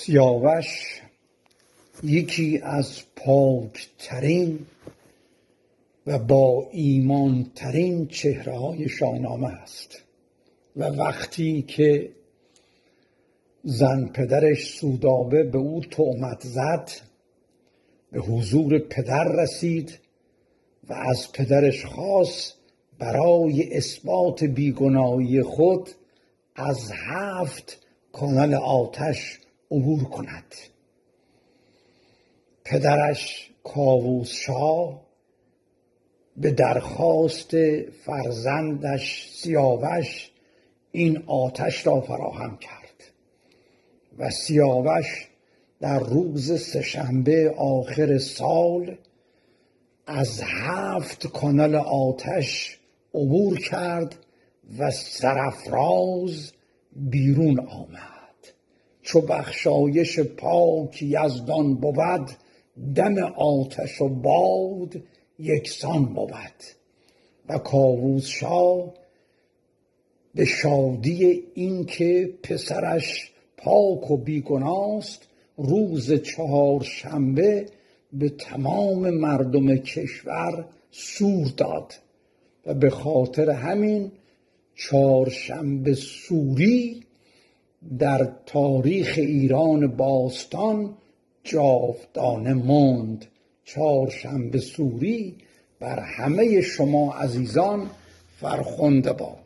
سیاوش یکی از پاکترین و با ایمان ترین چهره های شاهنامه است و وقتی که زن پدرش سودابه به او تهمت زد به حضور پدر رسید و از پدرش خواست برای اثبات بیگناهی خود از 7 کانال آتش عبور کند. پدرش کاووسشاه به درخواست فرزندش سیاوش این آتش را فراهم کرد و سیاوش در روز سه‌شنبه آخر سال از 7 کانال آتش عبور کرد و سرافراز بیرون آمد. چو بخشایش پاک یزدان بود، دم آتش و باد یکسان بود. و کاووسشاه به شادی این که پسرش پاک و بیگناست روز 4 شنبه به تمام مردم کشور سور داد و به خاطر همین 4 شنبه سوری در تاریخ ایران باستان جاودانه ماند. 4 شنبه سوری بر همه شما عزیزان فرخنده باد.